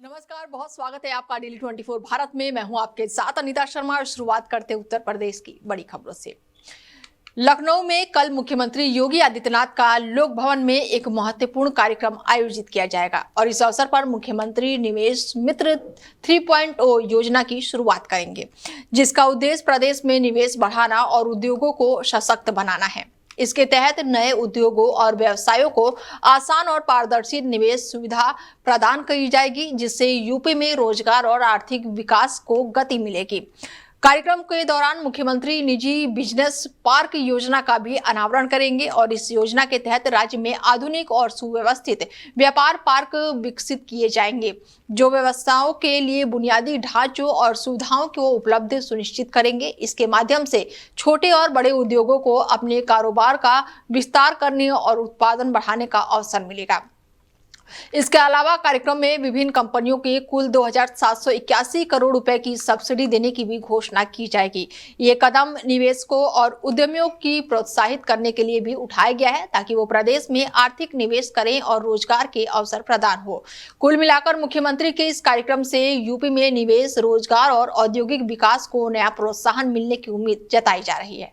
नमस्कार, बहुत स्वागत है आपका डेली 24 भारत में। मैं हूं आपके साथ अनीता शर्मा और शुरुआत करते उत्तर प्रदेश की बड़ी खबरों से। लखनऊ में कल मुख्यमंत्री योगी आदित्यनाथ का लोक भवन में एक महत्वपूर्ण कार्यक्रम आयोजित किया जाएगा और इस अवसर पर मुख्यमंत्री निवेश मित्र 3.0 योजना की शुरुआत करेंगे, जिसका उद्देश्य प्रदेश में निवेश बढ़ाना और उद्योगों को सशक्त बनाना है। इसके तहत नए उद्योगों और व्यवसायों को आसान और पारदर्शी निवेश सुविधा प्रदान की जाएगी, जिससे यूपी में रोजगार और आर्थिक विकास को गति मिलेगी। कार्यक्रम के दौरान मुख्यमंत्री निजी बिजनेस पार्क योजना का भी अनावरण करेंगे और इस योजना के तहत राज्य में आधुनिक और सुव्यवस्थित व्यापार पार्क विकसित किए जाएंगे, जो व्यवसायों के लिए बुनियादी ढांचों और सुविधाओं को उपलब्ध सुनिश्चित करेंगे। इसके माध्यम से छोटे और बड़े उद्योगों को अपने कारोबार का विस्तार करने और उत्पादन बढ़ाने का अवसर मिलेगा। इसके अलावा कार्यक्रम में विभिन्न कंपनियों के कुल 2781 करोड़ रुपए की सब्सिडी देने की भी घोषणा की जाएगी। ये कदम निवेशकों और उद्यमियों की प्रोत्साहित करने के लिए भी उठाया गया है, ताकि वो प्रदेश में आर्थिक निवेश करें और रोजगार के अवसर प्रदान हो। कुल मिलाकर मुख्यमंत्री के इस कार्यक्रम से यूपी में निवेश, रोजगार और औद्योगिक विकास को नया प्रोत्साहन मिलने की उम्मीद जताई जा रही है।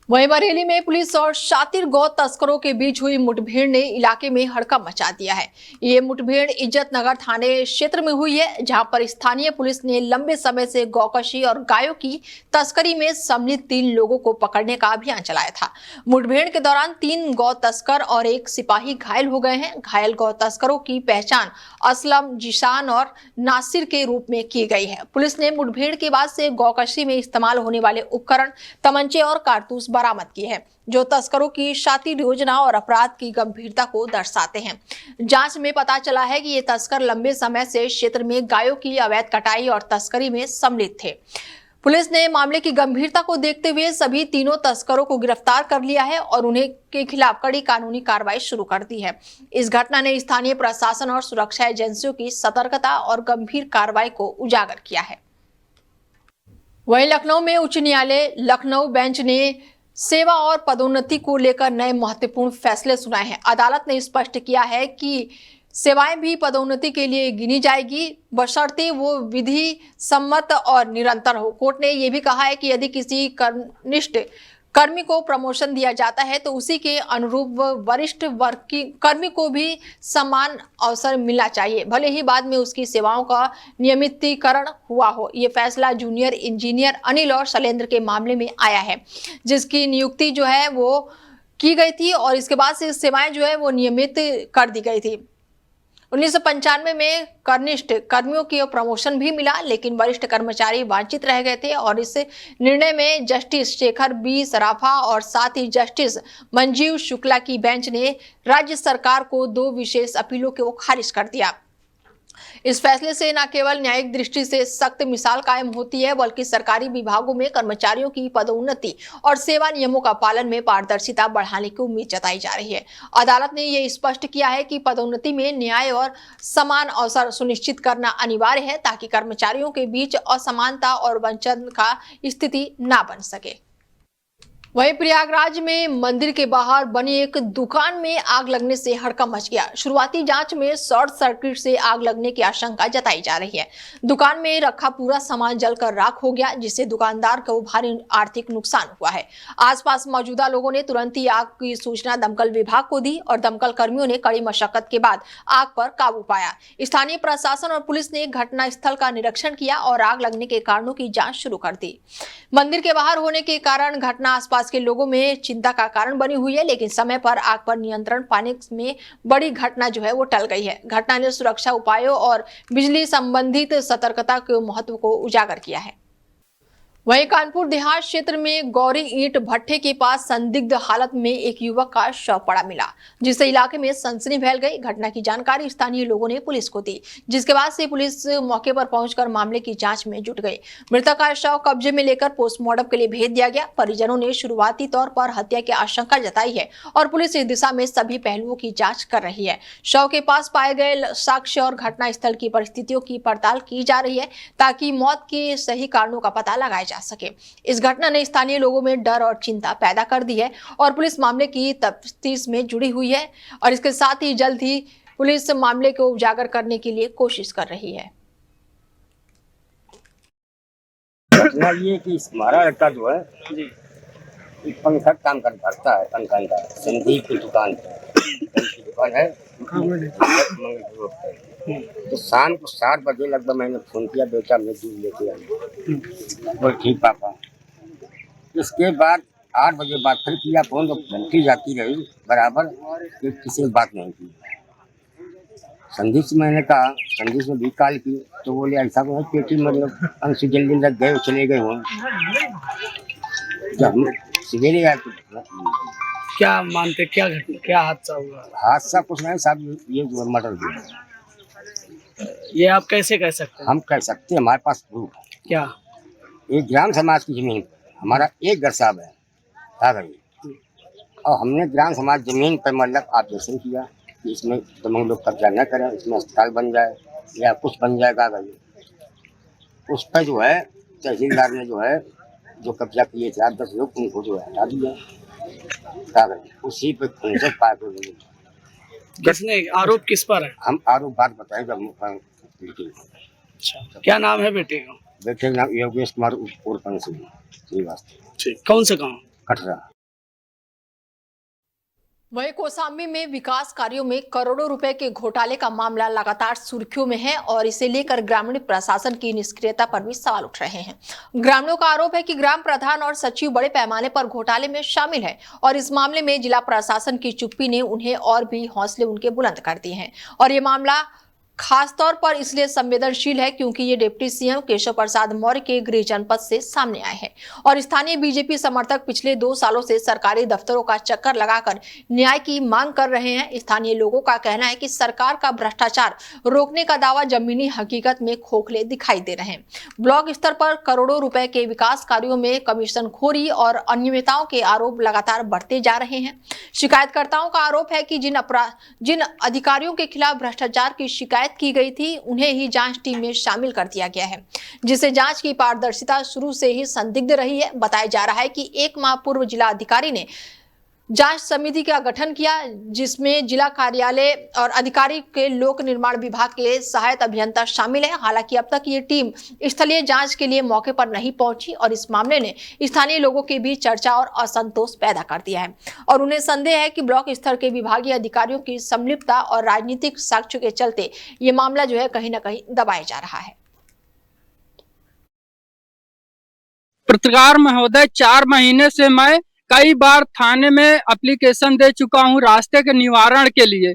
वहीं बरेली में पुलिस और शातिर गौ तस्करों के बीच हुई मुठभेड़ ने इलाके में हड़कंप मचा दिया है। ये मुठभेड़ इज्जत नगर थाने क्षेत्र में हुई है, जहां पर स्थानीय पुलिस ने लंबे समय से गौकशी और गायों की तस्करी में सम्मिलित 3 लोगों को पकड़ने का अभियान चलाया था। मुठभेड़ के दौरान 3 गौ तस्कर और एक सिपाही घायल हो गए हैं। घायल गौ तस्करों की पहचान असलम, जिशान और नासिर के रूप में की गई है। पुलिस ने मुठभेड़ के बाद से गौकशी में इस्तेमाल होने वाले उपकरण, तमंचे और कारतूस बरामद किए हैं, जो तस्करों की शातिर योजना और अपराध की गंभीरता को दर्शाते हैं। जांच में पता चला है कि ये तस्कर लंबे समय से क्षेत्र में गायों की अवैध कटाई और तस्करी में सम्मिलित थे। पुलिस ने मामले की गंभीरता को देखते हुए सभी तीनों तस्करों को गिरफ्तार कर लिया है और उन्हें के खिलाफ कड़ी कानूनी कार्रवाई शुरू कर दी है। इस घटना ने स्थानीय प्रशासन और सुरक्षा एजेंसियों की सतर्कता और गंभीर कार्रवाई को उजागर किया है। वहीं लखनऊ में उच्च न्यायालय लखनऊ बेंच ने सेवा और पदोन्नति को लेकर नए महत्वपूर्ण फैसले सुनाए हैं। अदालत ने स्पष्ट किया है कि सेवाएं भी पदोन्नति के लिए गिनी जाएगी, बशर्ते वो विधि सम्मत और निरंतर हो। कोर्ट ने यह भी कहा है कि यदि किसी कर्मनिष्ठ कर्मी को प्रमोशन दिया जाता है तो उसी के अनुरूप वरिष्ठ वर्ग की कर्मी को भी समान अवसर मिलना चाहिए, भले ही बाद में उसकी सेवाओं का नियमितीकरण हुआ हो। ये फैसला जूनियर इंजीनियर अनिल और शैलेंद्र के मामले में आया है, जिसकी नियुक्ति जो है वो की गई थी और इसके बाद से सेवाएं जो है वो नियमित कर दी गई थी। 1995 में कनिष्ठ कर्मियों की प्रमोशन भी मिला, लेकिन वरिष्ठ कर्मचारी वंचित रह गए थे और इस निर्णय में जस्टिस शेखर बी सराफा और साथ ही जस्टिस मंजीव शुक्ला की बेंच ने राज्य सरकार को 2 विशेष अपीलों को खारिज कर दिया। इस फैसले से न केवल न्यायिक दृष्टि से सख्त मिसाल कायम होती है, बल्कि सरकारी विभागों में कर्मचारियों की पदोन्नति और सेवा नियमों का पालन में पारदर्शिता बढ़ाने की उम्मीद जताई जा रही है। अदालत ने यह स्पष्ट किया है कि पदोन्नति में न्याय और समान अवसर सुनिश्चित करना अनिवार्य है, ताकि कर्मचारियों के बीच असमानता और वंचन का स्थिति न बन सके। वहीं प्रयागराज में मंदिर के बाहर बनी एक दुकान में आग लगने से हड़कंप मच गया। शुरुआती जांच में शॉर्ट सर्किट से आग लगने की आशंका जताई जा रही है। दुकान में रखा पूरा सामान जलकर राख हो गया, जिससे दुकानदार को भारी आर्थिक नुकसान हुआ है। आसपास मौजूदा लोगों ने तुरंत ही आग की सूचना दमकल विभाग को दी और दमकल कर्मियों ने कड़ी मशक्कत के बाद आग पर काबू पाया। स्थानीय प्रशासन और पुलिस ने घटना स्थल का निरीक्षण किया और आग लगने के कारणों की जाँच शुरू कर दी। मंदिर के बाहर होने के कारण घटना आसपास के लोगों में चिंता का कारण बनी हुई है, लेकिन समय पर आग पर नियंत्रण पाने में बड़ी घटना जो है वो टल गई है। घटना ने सुरक्षा उपायों और बिजली संबंधित सतर्कता के महत्व को उजागर किया है। वहीं कानपुर देहात क्षेत्र में गौरी ईंट भट्ठे के पास संदिग्ध हालत में एक युवक का शव पड़ा मिला, जिससे इलाके में सनसनी फैल गई। घटना की जानकारी स्थानीय लोगों ने पुलिस को दी, जिसके बाद से पुलिस मौके पर पहुंचकर मामले की जांच में जुट गई। मृतक का शव कब्जे में लेकर पोस्टमार्टम के लिए भेज दिया गया। परिजनों ने शुरुआती तौर पर हत्या की आशंका जताई है और पुलिस इस दिशा में सभी पहलुओं की जाँच कर रही है। शव के पास पाए गए साक्ष्य और घटना स्थल की परिस्थितियों की पड़ताल की जा रही है, ताकि मौत के सही कारणों का पता लगाया जा सके। इस घटना ने स्थानीय लोगों में डर और चिंता पैदा कर दी है और पुलिस मामले की तफ्तीश में जुड़ी हुई है और इसके साथ ही जल्द ही पुलिस मामले को उजागर करने के लिए कोशिश कर रही है। घटना ये कि हमारा लड़का जो है पंखा काम करता है, पंखा का संदीप की दुकान है मंगलपुर रोड पे। तो शाम को 7 बजे लगभग मैंने फोन किया, बेटा मैं दूध लेके आया। बोल ठीक पापा। इसके बाद 8 बजे बाद फिर किया फोन, तो घंटी जाती रही बराबर, किसी से बात नहीं की। संदीप से मैंने कहा, संदीप ने भी कॉल की, तो बोले ऐसा को पेटी मतलब अंशु जल्दी लग गए, चले गए हों। जब हम सवेरे आए तो क्या मानते, क्या हादसा हुआ? हादसा कुछ नहीं साहब, ये जो मर्डर हुआ। ये आप कैसे कह सकते हैं? हम कह सकते हैं, हमारे पास प्रूफ है। क्या? एक ग्राम समाज की जमीन हमारा एक घर साहब है आ गई, और हमने ग्राम समाज जमीन पर मतलब ऑब्जेक्शन किया कि इसमें तुम लोग कब्जा न करें, इसमें अस्पताल बन जाए या कुछ बन जाएगा। उस पर जो है तहसीलदार ने जो है जो कब्जा किए थे 8-10 लोग, उनको जो है हटा दिया। उसी पे खून से पाक हो गई। किसने आरोप किस पर है? हम आरोप बात बताएं जब। अच्छा, क्या नाम है बेटे का? बेटे का नाम योगेश कुमार उर्फ श्रीवास्तव। ठीक, कौन से गाँव? कटरा। वहीं कौशाम्बी में विकास कार्यों में करोड़ों रुपए के घोटाले का मामला लगातार सुर्खियों में है और इसे लेकर ग्रामीण प्रशासन की निष्क्रियता पर भी सवाल उठ रहे हैं। ग्रामीणों का आरोप है कि ग्राम प्रधान और सचिव बड़े पैमाने पर घोटाले में शामिल है और इस मामले में जिला प्रशासन की चुप्पी ने उन्हें और भी हौसले उनके बुलंद कर दिए हैं। और ये मामला खासतौर पर इसलिए संवेदनशील है क्योंकि ये डिप्टी सीएम केशव प्रसाद मौर्य के गृह जनपद से सामने आए हैं और स्थानीय बीजेपी समर्थक पिछले 2 सालों से सरकारी दफ्तरों का चक्कर लगाकर न्याय की मांग कर रहे हैं। स्थानीय लोगों का कहना है कि सरकार का भ्रष्टाचार रोकने का दावा जमीनी हकीकत में खोखले दिखाई दे रहे हैं। ब्लॉक स्तर पर करोड़ों रुपए के विकास कार्यों में कमीशनखोरी और अनियमितताओं के आरोप लगातार बढ़ते जा रहे हैं। शिकायतकर्ताओं का आरोप है कि जिन अधिकारियों के खिलाफ भ्रष्टाचार की शिकायत की गई थी उन्हें ही जांच टीम में शामिल कर दिया गया है, जिससे जांच की पारदर्शिता शुरू से ही संदिग्ध रही है। बताया जा रहा है कि 1 माह पूर्व जिला अधिकारी ने जांच समिति का गठन किया जिसमें जिला कार्यालय और अधिकारी के लोक निर्माण विभाग के सहायक अभियंता शामिल है। हालांकि अब तक ये टीम स्थलीय जांच के लिए मौके पर नहीं पहुंची और इस मामले ने स्थानीय लोगों के बीच चर्चा और असंतोष पैदा कर दिया है और उन्हें संदेह है कि ब्लॉक स्तर के विभागीय अधिकारियों की संलिप्तता और राजनीतिक साक्ष्यों के चलते ये मामला जो है कहीं ना कहीं दबाया जा रहा है। पत्रकार महोदय, 4 महीने से मैं कई बार थाने में एप्लीकेशन दे चुका हूं रास्ते के निवारण के लिए।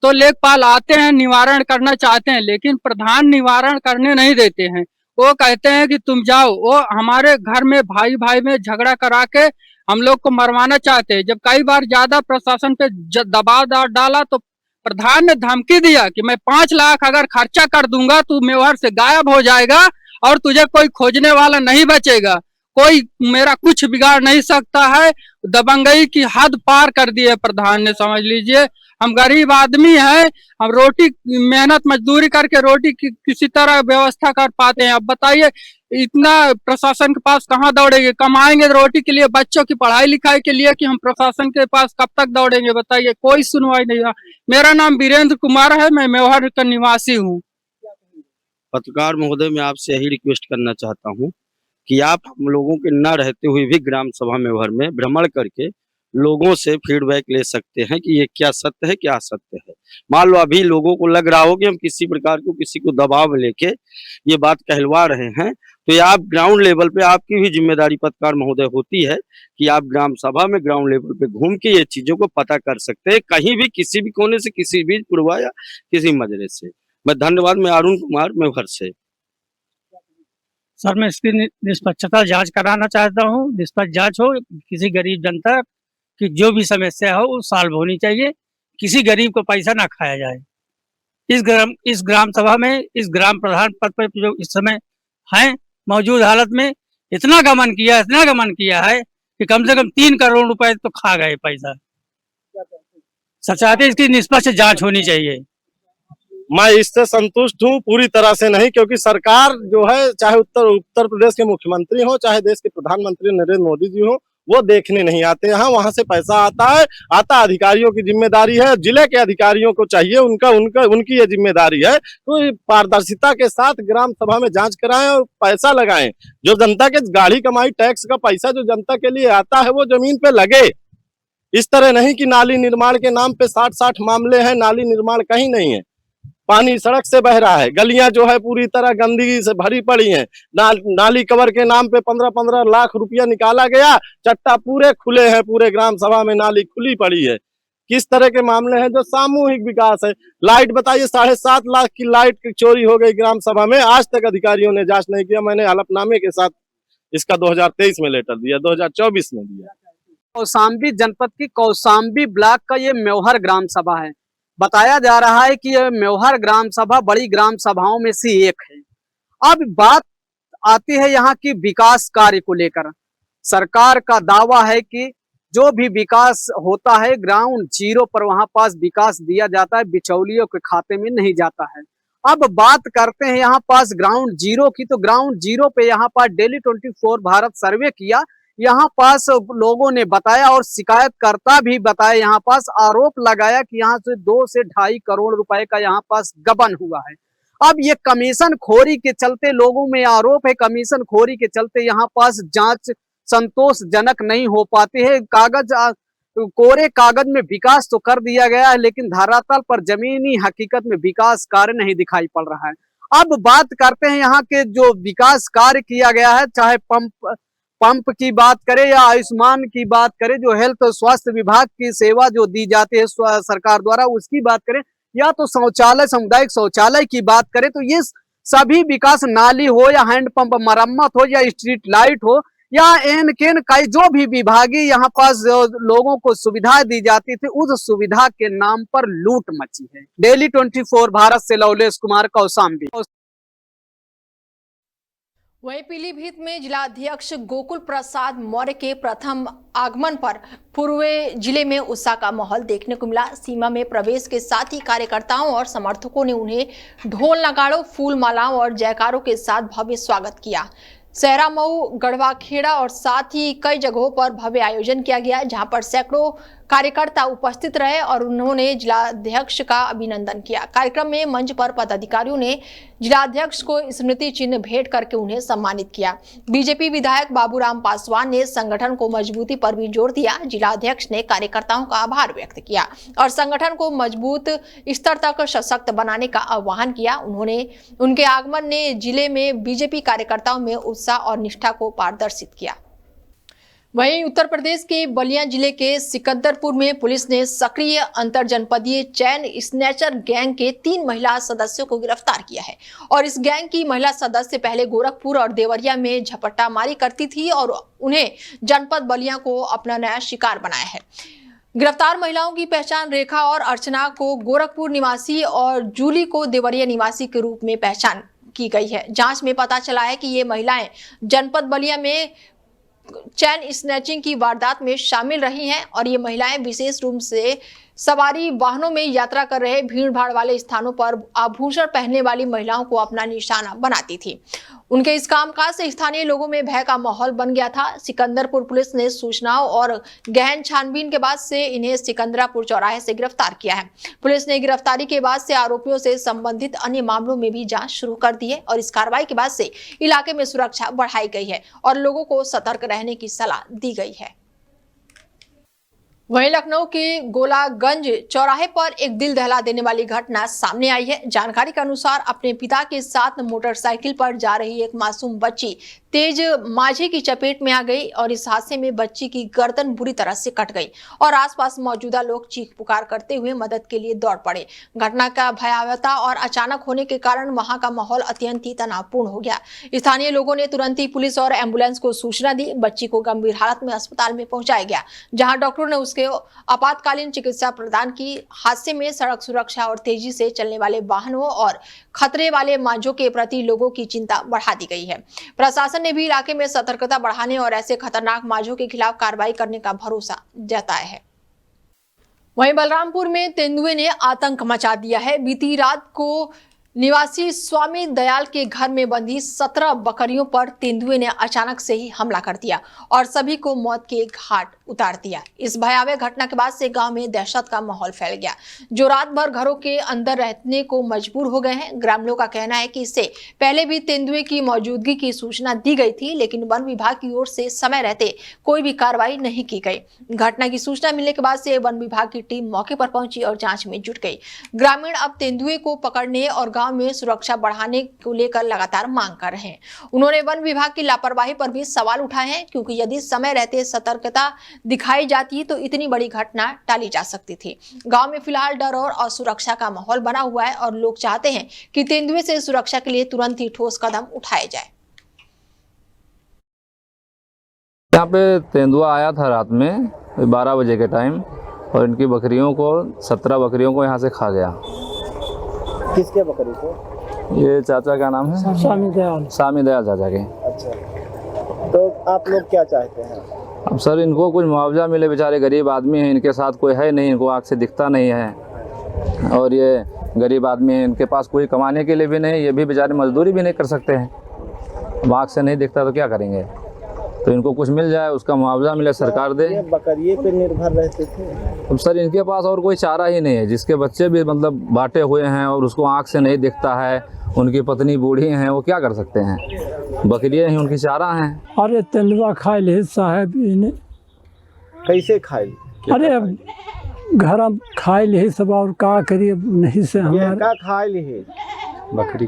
तो लेखपाल आते हैं, निवारण करना चाहते हैं, लेकिन प्रधान निवारण करने नहीं देते हैं। वो कहते हैं कि तुम जाओ। वो हमारे घर में भाई भाई में झगड़ा करा के हम लोग को मरवाना चाहते हैं। जब कई बार ज्यादा प्रशासन पे दबाव डाला तो प्रधान ने धमकी दिया कि मैं 5 लाख अगर खर्चा कर दूंगा तो मेवाड़ से गायब हो जाएगा और तुझे कोई खोजने वाला नहीं बचेगा, कोई मेरा कुछ बिगाड़ नहीं सकता है। दबंगई की हद पार कर दी है प्रधान ने, समझ लीजिए। हम गरीब आदमी हैं, हम रोटी मेहनत मजदूरी करके रोटी की किसी तरह व्यवस्था कर पाते हैं। अब बताइए इतना प्रशासन के पास कहाँ दौड़ेंगे? कमाएंगे रोटी के लिए, बच्चों की पढ़ाई लिखाई के लिए कि हम प्रशासन के पास कब तक दौड़ेंगे? बताइए, कोई सुनवाई नहीं हुआ। मेरा नाम वीरेंद्र कुमार है, मैं मेवाड़ का निवासी हूँ। पत्रकार महोदय, मैं आपसे यही रिक्वेस्ट करना चाहता हूँ कि आप हम लोगों के न रहते हुए भी ग्राम सभा मेवाड़ में भ्रमण करके लोगों से फीडबैक ले सकते हैं कि ये क्या सत्य है, क्या असत्य है। मान लो अभी लोगों को लग रहा हो कि हम किसी प्रकार को किसी को दबाव में लेके ये बात कहलवा रहे हैं, तो ये आप ग्राउंड लेवल पे आपकी भी जिम्मेदारी पत्रकार महोदय होती है कि आप ग्राम सभा में ग्राउंड लेवल पे घूम के ये चीजों को पता कर सकते हैं, कहीं भी किसी भी कोने से, किसी भी पुरवा या किसी मजरे से। मैं धन्यवाद। मैं अरुण कुमार मेवाड़ से। सर, मैं इसकी निष्पक्षता जांच कराना चाहता हूँ। निष्पक्ष जांच हो, किसी गरीब जनता की जो भी समस्या हो वो सॉल्व होनी चाहिए। किसी गरीब को पैसा ना खाया जाए। इस ग्राम सभा में इस ग्राम प्रधान पद पर जो इस समय हैं मौजूद हालत में इतना गमन किया है कि कम से कम 3 करोड़ रुपए तो खा गए पैसा। सर चाहते इसकी निष्पक्ष जांच होनी चाहिए। मैं इससे संतुष्ट हूँ पूरी तरह से नहीं, क्योंकि सरकार जो है, चाहे उत्तर प्रदेश के मुख्यमंत्री हो, चाहे देश के प्रधानमंत्री नरेंद्र मोदी जी हो, वो देखने नहीं आते हैं। वहां से पैसा आता अधिकारियों की जिम्मेदारी है, जिले के अधिकारियों को चाहिए, उनकी ये जिम्मेदारी है तो पारदर्शिता के साथ ग्राम सभा में जांच कराएं और पैसा लगाएं। जो जनता के गाड़ी कमाई टैक्स का पैसा जो जनता के लिए आता है वो जमीन पे लगे। इस तरह नहीं कि नाली निर्माण के नाम पे 60 मामले हैं, नाली निर्माण कहीं नहीं है। पानी सड़क से बह रहा है, गलियां जो है पूरी तरह गंदगी से भरी पड़ी हैं। नाली कवर के नाम पे 15-15 लाख रुपया निकाला गया, चट्टा पूरे खुले हैं, पूरे ग्राम सभा में नाली खुली पड़ी है। किस तरह के मामले हैं? जो सामूहिक विकास है। लाइट बताइए, 7.5 लाख की लाइट की चोरी हो गई ग्राम सभा में, आज तक अधिकारियों ने जांच नहीं किया। मैंने हलफनामे के साथ इसका 2023 में लेटर दिया, 2024 में दिया। कौशाम्बी जनपद की कौशाम्बी ब्लॉक का ये मेवहर ग्राम सभा है। बताया जा रहा है कि यह मेवहर ग्राम सभा बड़ी ग्राम सभाओं में से एक है। अब बात आती है यहाँ की विकास कार्य को लेकर। सरकार का दावा है कि जो भी विकास होता है ग्राउंड जीरो पर वहां पास विकास दिया जाता है, बिचौलियों के खाते में नहीं जाता है। अब बात करते हैं यहाँ पास ग्राउंड जीरो की, तो ग्राउंड जीरो पे यहाँ पास डेली 24 भारत सर्वे किया। यहाँ पास लोगों ने बताया और शिकायतकर्ता भी बताया, यहाँ पास आरोप लगाया कि यहाँ से 2 से 2.5 करोड़ रुपए का यहाँ पास गबन हुआ है। अब ये कमीशन खोरी के चलते लोगों में आरोप है, कमीशन खोरी के चलते यहाँ पास जांच संतोषजनक नहीं हो पाती है। कोरे कागज में विकास तो कर दिया गया है, लेकिन धरातल पर जमीनी हकीकत में विकास कार्य नहीं दिखाई पड़ रहा है। अब बात करते हैं यहाँ के जो विकास कार्य किया गया है, चाहे पंप की बात करें या आयुष्मान की बात करें, जो हेल्थ और स्वास्थ्य विभाग की सेवा जो दी जाती है सरकार द्वारा उसकी बात करें, या तो शौचालय, सामुदायिक शौचालय की बात करें, तो ये सभी विकास, नाली हो या हैंडपंप मरम्मत हो या स्ट्रीट लाइट हो या एन केन कई जो भी विभागीय यहाँ पास लोगों को सुविधाएं दी जाती थी, उस सुविधा के नाम पर लूट मची है। डेली 24 भारत से लवलेश कुमार, कौशाम्बी। वहीं पीलीभीत में जिला अध्यक्ष गोकुल प्रसाद मौर्य के प्रथम आगमन पर पूर्वी जिले में उत्साह का माहौल देखने को मिला। सीमा में प्रवेश के साथ ही कार्यकर्ताओं और समर्थकों ने उन्हें ढोल नगाड़ों, फूल मालाओं और जयकारों के साथ भव्य स्वागत किया। सहरा मऊ, गढ़वाखेड़ा और साथ ही कई जगहों पर भव्य आयोजन किया गया, जहां पर सैकड़ों कार्यकर्ता उपस्थित रहे और उन्होंने जिलाध्यक्ष का अभिनंदन किया। कार्यक्रम में मंच पर पदाधिकारियों ने जिलाध्यक्ष को स्मृति चिन्ह भेंट करके उन्हें सम्मानित किया। बीजेपी विधायक बाबूराम पासवान ने संगठन को मजबूती पर भी जोर दिया। जिलाध्यक्ष ने कार्यकर्ताओं का आभार व्यक्त किया और संगठन को मजबूत स्तर तक सशक्त बनाने का आह्वान किया। उनके आगमन ने जिले में बीजेपी कार्यकर्ताओं में उत्साह और निष्ठा को प्रदर्शित किया। वहीं उत्तर प्रदेश के बलिया जिले के सिकंदरपुर में पुलिस ने सक्रिय अंतर जनपदीय चैन स्नैचर गैंग के 3 महिला सदस्यों को गिरफ्तार किया है और इस गैंग की महिला सदस्य पहले गोरखपुर और देवरिया में झपट्टा मारी करती थी और उन्हें जनपद बलिया को अपना नया शिकार बनाया है। गिरफ्तार महिलाओं की पहचान रेखा और अर्चना को गोरखपुर निवासी और जूली को देवरिया निवासी के रूप में पहचान की गई है। जांच में पता चला है कि ये महिलाएं जनपद बलिया में चैन स्नैचिंग की वारदात में शामिल रही हैं और ये महिलाएं विशेष रूप से सवारी वाहनों में यात्रा कर रहे भीड़ भाड़ वाले स्थानों पर आभूषण पहनने वाली महिलाओं को अपना निशाना बनाती थी। उनके इस कामकाज से स्थानीय लोगों में भय का माहौल बन गया था। सिकंदरपुर पुलिस ने सूचनाओं और गहन छानबीन के बाद से इन्हें सिकंदरापुर चौराहे से गिरफ्तार किया है। पुलिस ने गिरफ्तारी के बाद से आरोपियों से संबंधित अन्य मामलों में भी जांच शुरू कर दी है और इस कार्रवाई के बाद से इलाके में सुरक्षा बढ़ाई गई है और लोगों को सतर्क रहने की सलाह दी गई है। वहीं लखनऊ के गोलागंज चौराहे पर एक दिल दहला देने वाली घटना सामने आई है। जानकारी के अनुसार अपने पिता के साथ मोटरसाइकिल पर जा रही एक मासूम बच्ची तेज माझे की चपेट में आ गई और इस हादसे में बच्ची की गर्दन बुरी तरह से कट गई और आसपास मौजूदा लोग चीख पुकार करते हुए मदद के लिए दौड़ पड़े। घटना का भयावहता और अचानक होने के कारण वहां का माहौल अत्यंत ही तनावपूर्ण हो गया। स्थानीय लोगों ने तुरंत ही पुलिस और एम्बुलेंस को सूचना दी। बच्ची को गंभीर हालत में अस्पताल में पहुंचाया गया, जहां डॉक्टरों ने उसके आपातकालीन चिकित्सा प्रदान की। हादसे में सड़क सुरक्षा और तेजी से चलने वाले वाहनों और खतरे वाले मार्गों के प्रति लोगों की चिंता बढ़ा दी गई है। प्रशासन ने भी इलाके में सतर्कता बढ़ाने और ऐसे खतरनाक मार्गों के खिलाफ कार्रवाई करने का भरोसा जताया है। वहीं बलरामपुर में तेंदुए ने आतंक मचा दिया है। बीती रात को निवासी स्वामी दयाल के घर में बंधी 17 बकरियों पर तेंदुए ने अचानक से ही हमला कर दिया और सभी को मौत के घाट उतार दिया। इस भयावह घटना के बाद से गांव में दहशत का माहौल फैल गया, जो रात भर घरों के अंदर रहने को मजबूर हो गए हैं। ग्रामीणों का कहना है कि इससे पहले भी तेंदुए की मौजूदगी की सूचना दी गई थी, लेकिन वन विभाग की ओर से समय रहते कोई भी कार्रवाई नहीं की गई। घटना की सूचना मिलने के बाद से वन विभाग की टीम मौके पर पहुंची और जांच में जुट गई। ग्रामीण अब तेंदुए को पकड़ने और गांव में सुरक्षा बढ़ाने को लेकर लगातार मांग कर रहे हैं। उन्होंने वन विभाग की लापरवाही पर भी सवाल उठाए हैं, क्योंकि यदि समय रहते सतर्कता दिखाई जाती तो इतनी बड़ी घटना टाली जा सकती थी। गांव में फिलहाल डर और असुरक्षा का माहौल बना हुआ है और लोग चाहते हैं कि तेंदुए से सुरक्षा के लिए तुरंत ही ठोस कदम उठाए जाए। यहाँ पे तेंदुआ आया था रात में 12 बजे के टाइम और इनकी बकरियों को 17 बकरियों को यहाँ से खा गया। किसके बकरी को? ये चाचा का नाम है स्वामी दयाल चाचा के। अच्छा, तो आप लोग क्या चाहते हैं? अब सर इनको कुछ मुआवजा मिले, बेचारे गरीब आदमी हैं, इनके साथ कोई है नहीं, इनको आँख से दिखता नहीं है और ये गरीब आदमी है, इनके पास कोई कमाने के लिए भी नहीं, ये भी बेचारे मजदूरी भी नहीं कर सकते हैं। अब आँख से नहीं दिखता तो क्या करेंगे? तो इनको कुछ मिल जाए, उसका मुआवजा मिले, सरकार दे। ये बकरिए पे निर्भर रहते थे। अब सर इनके पास और कोई चारा ही नहीं है, जिसके बच्चे भी मतलब बांटे हुए हैं और उसको आँख से नहीं दिखता है, उनकी पत्नी बूढ़ी हैं, वो क्या कर सकते हैं? बकरियाँ ही उनकी चारा हैं। अरे तेंदुआ खाए ले साहब, इन्हें कैसे खाए? अरे घर खाए ले सब और का करिए नहीं से हमारे का खाए ले बकरी।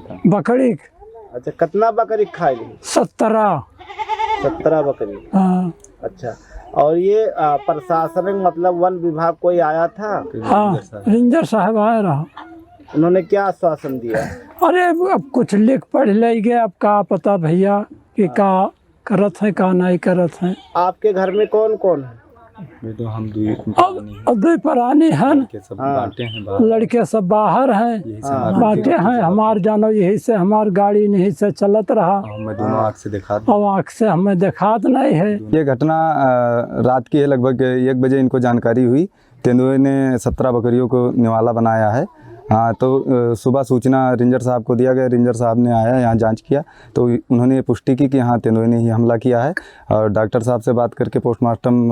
अच्छा, कितना बकरी खाए ले? 17 बकरी। हाँ। अच्छा, और ये प्रशासन मतलब वन विभाग कोई आया था? हाँ, रेंजर साहब आया रहा। उन्होंने क्या आश्वासन दिया? अरे अब कुछ लिख पढ़ ले गए, अब का पता भैया कि का करत है का नहीं करत है। आपके घर में कौन कौन है? तो हम दो परानी हैं, लड़के सब बाहर हैं, बाटे हैं, हमार जानो यही से हमार गाड़ी नहीं से चलत रहा, दोनों आँख से देखा और आँख से हमें देखात नहीं है। ये घटना रात की है, लगभग 1 बजे इनको जानकारी हुई, तेंदुए ने 17 बकरियों को निवाला बनाया है। हाँ, तो सुबह सूचना रेंजर साहब को दिया गया, रेंजर साहब ने आया यहाँ जांच किया तो उन्होंने पुष्टि की कि हाँ तेंदुए ने ही हमला किया है और डॉक्टर साहब से बात करके पोस्टमार्टम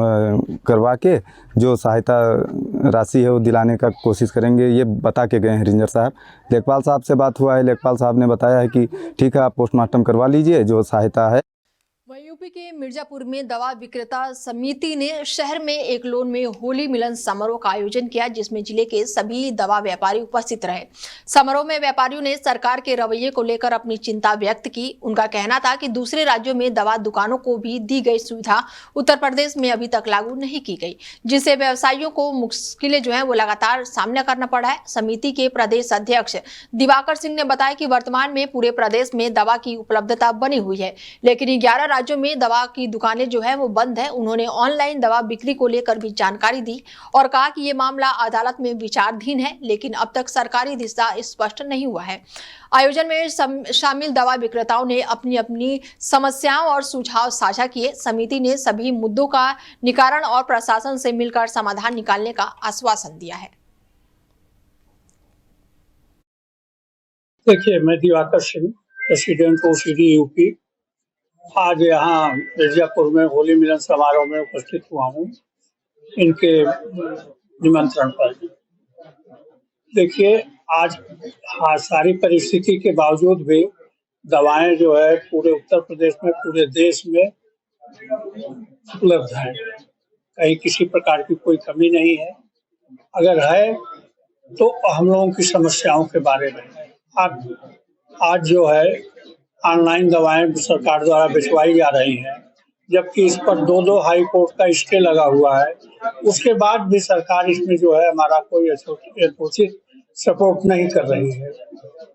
करवा के जो सहायता राशि है वो दिलाने का कोशिश करेंगे, ये बता के गए हैं रेंजर साहब। लेखपाल साहब से बात हुआ है, लेखपाल साहब ने बताया है कि ठीक है आप पोस्टमार्टम करवा लीजिए, जो सहायता है। वहीं यूपी के मिर्जापुर में दवा विक्रेता समिति ने शहर में एक लोन में होली मिलन समारोह का आयोजन किया, जिसमें जिले के सभी दवा व्यापारी उपस्थित रहे। समारोह में व्यापारियों ने सरकार के रवैये को लेकर अपनी चिंता व्यक्त की। उनका कहना था कि दूसरे राज्यों में दवा दुकानों को भी दी गई सुविधा उत्तर प्रदेश में अभी तक लागू नहीं की गई, जिससे व्यवसायियों को मुश्किलें जो है वो लगातार सामना करना पड़ा है। समिति के प्रदेश अध्यक्ष दिवाकर सिंह ने बताया कि वर्तमान में पूरे प्रदेश में दवा की उपलब्धता बनी हुई है, लेकिन 11 राज्यों में दवा की दुकानें जो है वो बंद है। उन्होंने ऑनलाइन दवा बिक्री को लेकर भी जानकारी दी और कहा कि ये मामला अदालत में विचाराधीन है, लेकिन अब तक सरकारी दिशा स्पष्ट नहीं हुआ है। आयोजन में शामिल दवा विक्रेताओं ने अपनी अपनी समस्याओं और सुझाव साझा किए। समिति ने सभी मुद्दों का निकारण और प्रशासन से मिलकर समाधान निकालने का आश्वासन दिया है। देखिए, मैं Diwakar Singh, president OCD UP, आज यहाँ मिर्जापुर में होली मिलन समारोह में उपस्थित हुआ हूँ इनके निमंत्रण पर। देखिए, आज सारी परिस्थिति के बावजूद भी दवाएं जो है पूरे उत्तर प्रदेश में, पूरे देश में उपलब्ध हैं, कहीं किसी प्रकार की कोई कमी नहीं है। अगर है तो हम लोगों की समस्याओं के बारे में आज जो है ऑनलाइन दवाएं सरकार द्वारा भिजवाई जा रही हैं, जबकि इस पर 2 हाई कोर्ट का स्टे लगा हुआ है। उसके बाद भी सरकार इसमें जो है हमारा कोई यथोचित सपोर्ट नहीं कर रही है,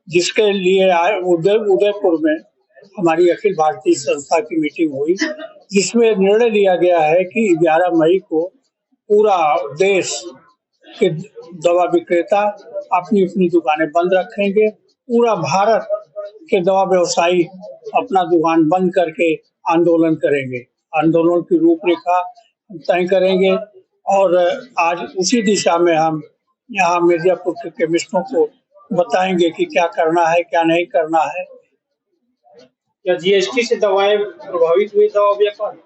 जिसके लिए उदयपुर में हमारी अखिल भारतीय संस्था की मीटिंग हुई, जिसमें निर्णय लिया गया है कि 11 मई को पूरा देश के दवा विक्रेता अपनी अपनी दुकानें बंद रखेंगे। पूरा भारत के दवा व्यवसायी अपना दुकान बंद करके आंदोलन करेंगे, आंदोलन की रूपरेखा तय करेंगे। और आज उसी दिशा में हम यहाँ मिर्जापुर के केमिस्टों को बताएंगे कि क्या करना है क्या नहीं करना है। क्या जीएसटी से दवाएं प्रभावित हुई, दवा व्यापार?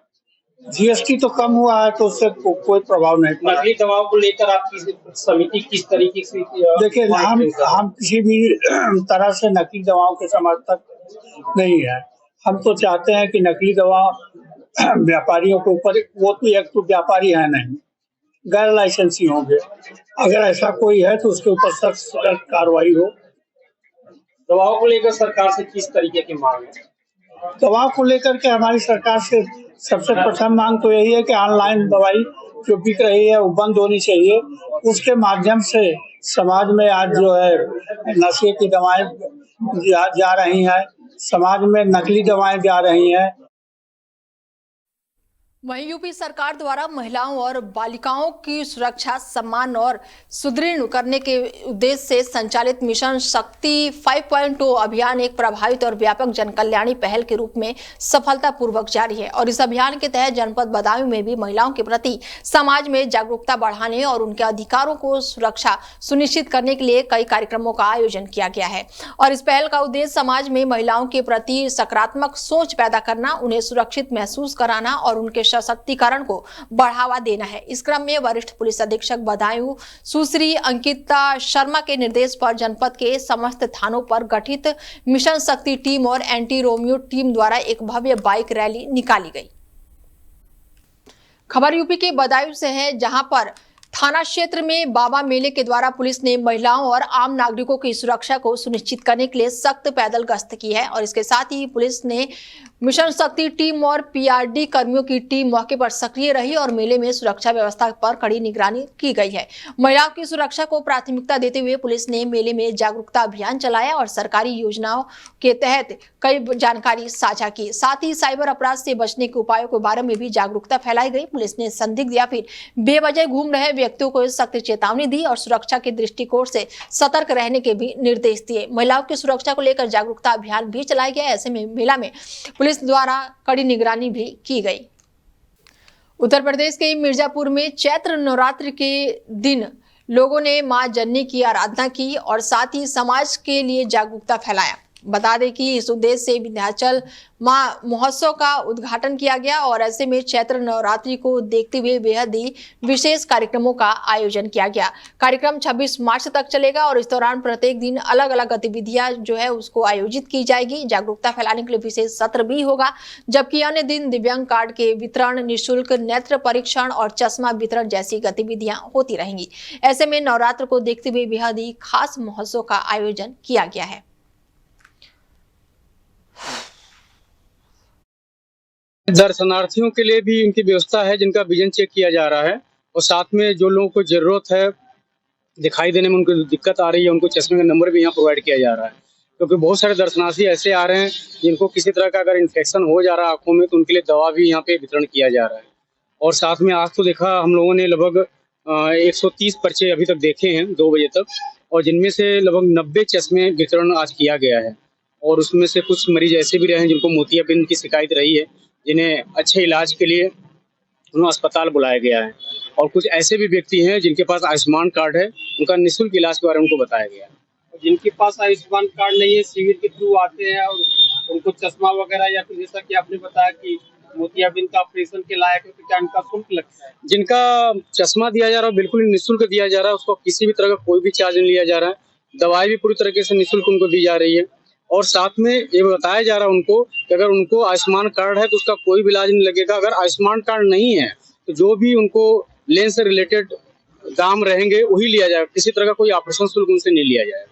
जीएसटी तो कम हुआ है तो उससे कोई प्रभाव नहीं पड़ा। नकली दवाओं को लेकर आपकी समिति किस तरीके से? देखिए, हम किसी भी तरह से नकली दवाओं के समर्थक नहीं है। हम तो चाहते हैं कि नकली दवा व्यापारियों के ऊपर, वो तो एक तो व्यापारी है नहीं, गैर लाइसेंसी होंगे, अगर ऐसा कोई है तो उसके ऊपर सख्त कार्रवाई हो। दवाओं को लेकर सरकार से किस तरीके की मांग है? दवाओं को लेकर के हमारी सरकार से सबसे प्रथम मांग तो यही है कि ऑनलाइन दवाई जो बिक रही है वो बंद होनी चाहिए। उसके माध्यम से समाज में आज जो है नशे की दवाएं जा रही हैं, समाज में नकली दवाएं जा रही हैं। वहीं यूपी सरकार द्वारा महिलाओं और बालिकाओं की सुरक्षा, सम्मान और सुदृढ़ करने के उद्देश्य से संचालित मिशन शक्ति 5.0 अभियान एक प्रभावित और व्यापक जनकल्याणी पहल के रूप में सफलतापूर्वक जारी है। और इस अभियान के तहत जनपद बदायूं में भी महिलाओं के प्रति समाज में जागरूकता बढ़ाने और उनके अधिकारों को सुरक्षा सुनिश्चित करने के लिए कई कार्यक्रमों का आयोजन किया गया है। और इस पहल का उद्देश्य समाज में महिलाओं के प्रति सकारात्मक सोच पैदा करना, उन्हें सुरक्षित महसूस कराना और उनके सशक्तिकरण को बढ़ावा देना है। इस क्रम में वरिष्ठ पुलिस अधीक्षक बदायूं सुश्री अंकिता शर्मा के निर्देश पर जनपद के समस्त थानों पर गठित मिशन शक्ति टीम और एंटी रोमियो टीम द्वारा एक भव्य बाइक रैली निकाली गई। खबर यूपी के बदायूं से है, जहां पर थाना क्षेत्र में बाबा मेले के द्वारा पुलिस ने महिलाओं और आम नागरिकों की सुरक्षा को सुनिश्चित करने के लिए सख्त पैदल गश्त की है। और इसके साथ ही पुलिस ने मिशन शक्ति टीम और पीआरडी कर्मियों की टीम मौके पर सक्रिय रही और मेले में सुरक्षा व्यवस्था पर कड़ी निगरानी की गई है। महिलाओं की सुरक्षा को प्राथमिकता देते हुए पुलिस ने मेले में जागरूकता अभियान चलाया और सरकारी योजनाओं के तहत कई जानकारी साझा की। साथ ही साइबर अपराध से बचने के उपायों के बारे में भी जागरूकता फैलाई गई। पुलिस ने संदिग्ध या फिर बेवजह घूम रहे व्यक्तियों को सख्त चेतावनी दी और सुरक्षा के दृष्टिकोण से सतर्क रहने के भी निर्देश दिए। महिलाओं की सुरक्षा को लेकर जागरूकता अभियान भी चलाया गया। ऐसे में मेला में पुलिस द्वारा कड़ी निगरानी भी की गई। उत्तर प्रदेश के मिर्जापुर में चैत्र नवरात्र के दिन लोगों ने मां जननी की आराधना की और साथ ही समाज के लिए जागरूकता फैलाया। बता दें कि इस उद्देश्य से विंध्याचल मां महोत्सव का उद्घाटन किया गया और ऐसे में चैत्र नवरात्रि को देखते हुए बेहद ही विशेष कार्यक्रमों का आयोजन किया गया। कार्यक्रम 26 मार्च तक चलेगा और इस दौरान प्रत्येक दिन अलग अलग गतिविधियां जो है उसको आयोजित की जाएगी। जागरूकता फैलाने के लिए विशेष सत्र भी होगा, जबकि अन्य दिन दिव्यांग कार्ड के वितरण, निःशुल्क नेत्र परीक्षण और चश्मा वितरण जैसी गतिविधियां होती रहेंगी। ऐसे में नवरात्र को देखते हुए बेहद ही खास महोत्सव का आयोजन किया गया है। दर्शनार्थियों के लिए भी इनकी व्यवस्था है, जिनका विजन चेक किया जा रहा है और साथ में जो लोगों को जरूरत है दिखाई देने में, उनको दिक्कत आ रही है, उनको चश्मे का नंबर भी यहाँ प्रोवाइड किया जा रहा है। क्योंकि बहुत सारे दर्शनार्थी ऐसे आ रहे हैं जिनको किसी तरह का अगर इन्फेक्शन हो जा रहा है आंखों में, तो उनके लिए दवा भी यहाँ पे वितरण किया जा रहा है। और साथ में आज तो देखा हम लोगों ने लगभग 130 पर्चे अभी तक देखे हैं 2 बजे तक, और जिनमें से लगभग 90 चश्मे वितरण आज किया गया है। और उसमें से कुछ मरीज ऐसे भी रहे हैं जिनको मोतियाबिंद की शिकायत रही है, जिन्हें अच्छे इलाज के लिए उन्हें अस्पताल बुलाया गया है। और कुछ ऐसे भी व्यक्ति हैं जिनके पास आयुष्मान कार्ड है, उनका निःशुल्क इलाज के बारे में उनको बताया गया है। जिनके पास आयुष्मान कार्ड नहीं है, शिविर के थ्रू आते हैं और उनको चश्मा वगैरह या फिर जैसा कि आपने बताया कि मोतियाबिंद का ऑपरेशन के लायक है, तो क्या इनका शुल्क लगता है? जिनका चश्मा दिया जा रहा है बिल्कुल निःशुल्क दिया जा रहा है, उसको किसी भी तरह का कोई भी चार्ज नहीं लिया जा रहा है। दवाई भी पूरी तरीके से निःशुल्क उनको दी जा रही है। और साथ में ये बताया जा रहा है उनको कि अगर उनको आयुष्मान कार्ड है तो उसका कोई भी इलाज नहीं लगेगा। अगर आयुष्मान कार्ड नहीं है तो जो भी उनको लेंस से रिलेटेड दाम रहेंगे वही लिया जाएगा, किसी तरह का कोई ऑपरेशन शुल्क उनसे नहीं लिया जाएगा।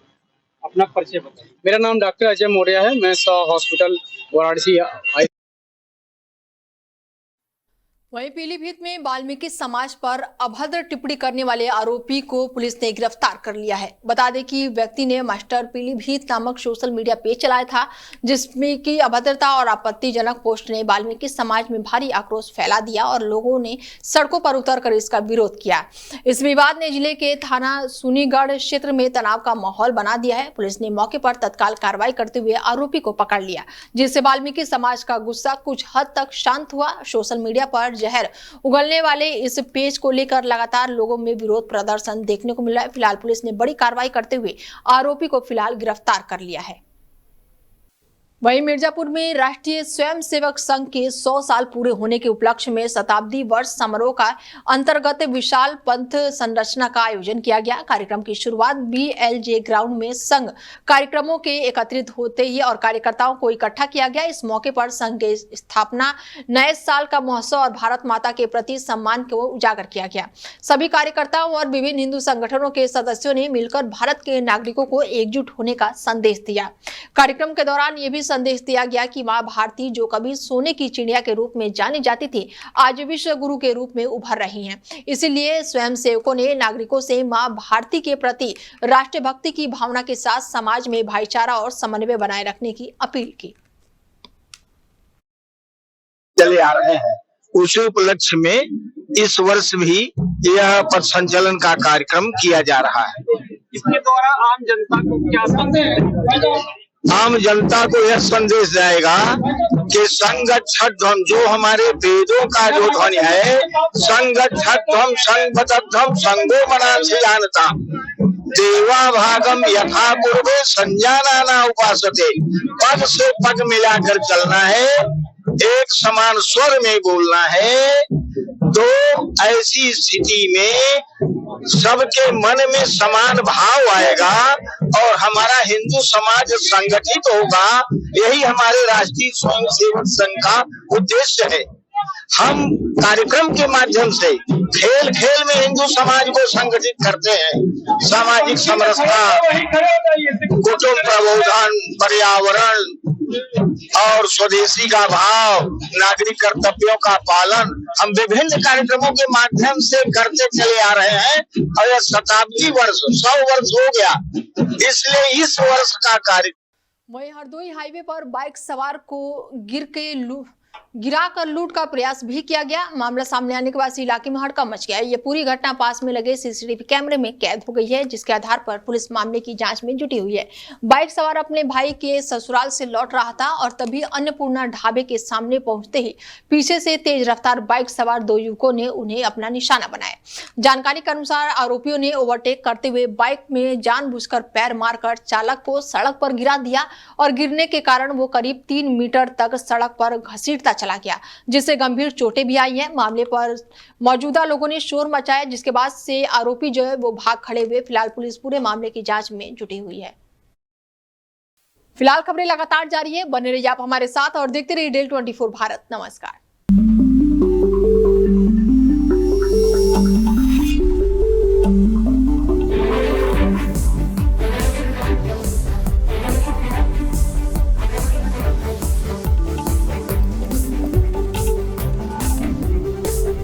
अपना परिचय बताइए। मेरा नाम डॉक्टर अजय मौर्य है, मैं हॉस्पिटल वाराणसी। वहीं पीलीभीत में वाल्मीकि समाज पर अभद्र टिप्पणी करने वाले आरोपी को पुलिस ने गिरफ्तार कर लिया है। बता दें कि व्यक्ति ने मास्टर पीलीभीत नामक सोशल मीडिया पेज चलाया था, जिसमें की अभद्रता और आपत्तिजनक पोस्ट ने वाल्मीकि समाज में भारी आक्रोश फैला दिया और लोगों ने सड़कों पर उतरकर इसका विरोध किया। इस विवाद ने जिले के थाना सुनीगढ़ क्षेत्र में तनाव का माहौल बना दिया है। पुलिस ने मौके पर तत्काल कार्रवाई करते हुए आरोपी को पकड़ लिया, जिससे वाल्मीकि समाज का गुस्सा कुछ हद तक शांत हुआ। सोशल मीडिया पर जहर उगलने वाले इस पेज को लेकर लगातार लोगों में विरोध प्रदर्शन देखने को मिला है। फिलहाल पुलिस ने बड़ी कार्रवाई करते हुए आरोपी को फिलहाल गिरफ्तार कर लिया है। वहीं मिर्जापुर में राष्ट्रीय स्वयंसेवक संघ के 100 साल पूरे होने के उपलक्ष्य में शताब्दी वर्ष समारोह का अंतर्गत विशाल पंथ संरचना का आयोजन किया गया। कार्यक्रम की शुरुआत BLJ ग्राउंड में संघ कार्यक्रमों के एकत्रित होते ही और कार्यकर्ताओं को इकट्ठा किया गया। इस मौके पर संघ के स्थापना, नए साल का महोत्सव और भारत माता के प्रति सम्मान को उजागर किया गया। सभी कार्यकर्ताओं और विभिन्न हिंदू संगठनों के सदस्यों ने मिलकर भारत के नागरिकों को एकजुट होने का संदेश दिया। कार्यक्रम के दौरान ये भी संदेश दिया गया कि मां भारती जो कभी सोने की चिड़िया के रूप में जानी जाती थी, आज विश्व गुरु के रूप में उभर रही हैं। इसीलिए स्वयंसेवकों ने नागरिकों से मां भारती के प्रति राष्ट्रीय भक्ति की भावना के साथ समाज में भाईचारा और समन्वय बनाए रखने की अपील की। चले आ रहे हैं, उसी उपलक्ष्य में इस वर्ष भी यह पथ संचलन का कार्यक्रम किया जा रहा है। इसके द्वारा आम जनता को क्या संदेश? आम जनता को यह संदेश जाएगा कि संगच्छध्वम, जो हमारे वेदों का जो ध्वनि है, संगच्छध्वम संगबद्धम संगो मनांसि जानता देवा भागम यथा पूर्वे संजाना उपासते। पद से पद मिलाकर चलना है, एक समान स्वर में बोलना है, तो ऐसी स्थिति में सबके मन में समान भाव आएगा और हमारा हिंदू समाज संगठित होगा। यही हमारे राष्ट्रीय स्वयंसेवक संघ का उद्देश्य है। हम कार्यक्रम के माध्यम से खेल खेल में हिंदू समाज को संगठित करते हैं। सामाजिक समरसता, कुटुंब प्रबोधन, पर्यावरण और स्वदेशी का भाव, नागरिक कर्तव्यों का पालन हम विभिन्न कार्यक्रमों के माध्यम से करते चले आ रहे हैं और यह शताब्दी वर्ष 100 वर्ष हो गया, इसलिए इस वर्ष का कार्यक्रम। वहीं हरदोई हाईवे पर बाइक सवार को गिराकर लूट का प्रयास भी किया गया। मामला सामने आने के बाद इलाके में हड़कंप मच गया। ये पूरी घटना पास में लगे CCTV कैमरे में कैद हो गई है, जिसके आधार पर पुलिस मामले की जांच में जुटी हुई है। बाइक सवार अपने भाई के ससुराल से लौट रहा था और तभी अन्नपूर्णा ढाबे के सामने पहुंचते ही पीछे से तेज रफ्तार बाइक सवार 2 युवकों ने उन्हें अपना निशाना बनाया। जानकारी के अनुसार आरोपियों ने ओवरटेक करते हुए बाइक में जानबूझकर पैर मारकर चालक को सड़क पर गिरा दिया और गिरने के कारण वो करीब 3 मीटर तक सड़क पर घसीटता चला गया, जिससे गंभीर चोटें भी आई हैं। मामले पर मौजूदा लोगों ने शोर मचाया, जिसके बाद से आरोपी जो है वो भाग खड़े हुए। फिलहाल पुलिस पूरे मामले की जांच में जुटी हुई है। फिलहाल खबरें लगातार जारी है, बने रहिए आप हमारे साथ और देखते रहिए DEL 24 भारत। नमस्कार।